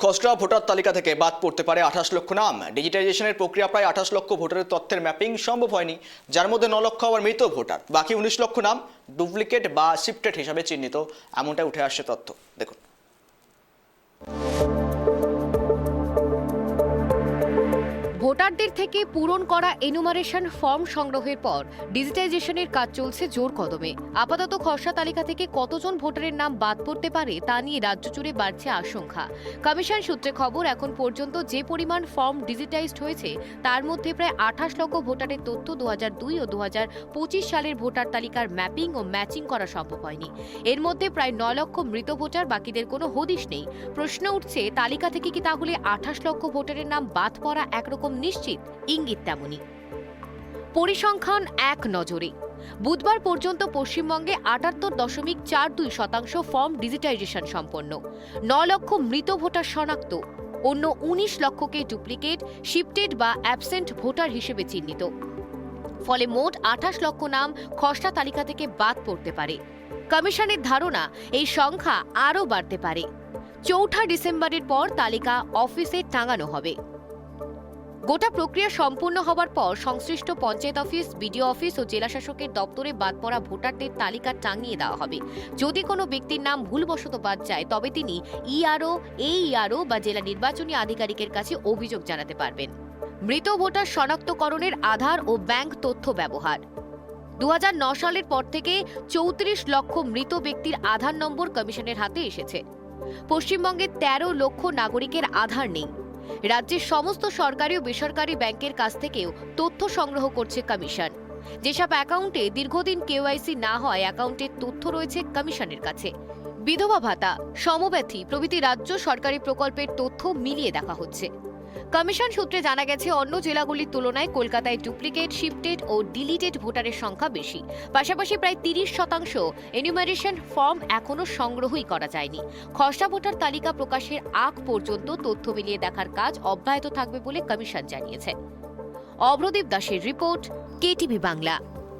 খসড়া ভোটার তালিকা থেকে বাদ পড়তে পারে 28 লক্ষ নাম। ডিজিটাইজেশনের প্রক্রিয়া প্রায় 28 লক্ষ ভোটারের তথ্যের ম্যাপিং সম্ভব হয়নি, যার মধ্যে 9 লক্ষ আবার মৃত ভোটার। বাকি 19 লক্ষ নাম ডুপ্লিকেট বা শিফটেড হিসাবে চিহ্নিত, এমনটাই উঠে আসছে তথ্য। দেখুন, ভোটারদের থেকে পূরণ করা এনুমারেশন ফর্ম সংগ্রহের পর ডিজিটাইজেশনের কাজ চলছে জোর কদমে। আপাতত খসড়া তালিকা থেকে কতজন ভোটারের নাম বাদ পড়তে পারে তা নিয়ে রাজ্য জুড়ে বাড়ছে আশঙ্কা। কমিশন সূত্রে খবর, এখন পর্যন্ত যে পরিমাণ ফর্ম ডিজিটাইজড হয়েছে তার মধ্যে প্রায় 28 লক্ষ ভোটারের তথ্য 2002 ও 2025 সালের ভোটার তালিকার ম্যাপিং ও ম্যাচিং করা সম্ভব হয়নি। এর মধ্যে প্রায় 9 লক্ষ মৃত ভোটার, বাকিদের কোনো হদিশ নেই। প্রশ্ন উঠছে, তালিকা থেকে কি তাহলে 28 লক্ষ ভোটারের নাম বাদ পড়া একরকম নিশ্চিত? ইঙ্গিত তেমনই। পরিসংখ্যান এক নজরে। বুধবার পর্যন্ত পশ্চিমবঙ্গে 78.42% ফর্ম ডিজিটাইজেশন সম্পন্ন। 9 লক্ষ মৃত ভোটার শনাক্ত, অন্য 19 লক্ষকে ডুপ্লিকেট, শিফটেড বা অ্যাবসেন্ট ভোটার হিসেবে চিহ্নিত। ফলে মোট 28 লক্ষ নাম খসড়া তালিকা থেকে বাদ পড়তে পারে। কমিশনের ধারণা, এই সংখ্যা আরও বাড়তে পারে। 4 ডিসেম্বরের পর তালিকা অফিসে টাঙানো হবে। গোটা প্রক্রিয়া সম্পূর্ণ হবার পর সংশ্লিষ্ট পঞ্চায়েত অফিস, বিডিও অফিস ও জেলাশাসকের দপ্তরে বাদ পড়া ভোটারদের তালিকা টাঙিয়ে দেওয়া হবে। যদি কোনো ব্যক্তির নাম ভুলবশত বাদ যায়, তবে তিনি ইআরও, এইআরও বা জেলা নির্বাচনী আধিকারিকের কাছে অভিযোগ জানাতে পারবেন। মৃত ভোটার শনাক্তকরণের আধার ও ব্যাংক তথ্য ব্যবহার। 2009 সালের পর থেকে 34 লক্ষ মৃত ব্যক্তির আধার নম্বর কমিশনের হাতে এসেছে। পশ্চিমবঙ্গের 13 লক্ষ নাগরিকের আধার নেই। রাজ্যের সমস্ত সরকারি ও বেসরকারি ব্যাংকের কাছ থেকেও তথ্য সংগ্রহ করছে কমিশন। যেসব অ্যাকাউন্টে দীর্ঘদিন কেওয়াইসি না হয়, অ্যাকাউন্টের তথ্য রয়েছে কমিশনের কাছে। বিধবা ভাতা, সমব্যথী প্রভৃতি রাজ্য সরকারি প্রকল্পের তথ্য মিলিয়ে দেখা হচ্ছে। কমিশন সূত্রে জানা গেছে, অন্য জেলাগুলির তুলনায় কলকাতায় ডুপ্লিকেট, শিফটেড ও ডিলিটেড ভোটারের সংখ্যা বেশি। পাশাপাশি প্রায় 30% এনুমারেশন ফর্ম এখনও সংগ্রহই করা যায়নি। খসড়া ভোটার তালিকা প্রকাশের আগ পর্যন্ত তথ্য মিলিয়ে দেখার কাজ অব্যাহত থাকবে বলে কমিশন জানিয়েছে। অভ্রদীপ দাসের রিপোর্ট, কেটিভি বাংলা।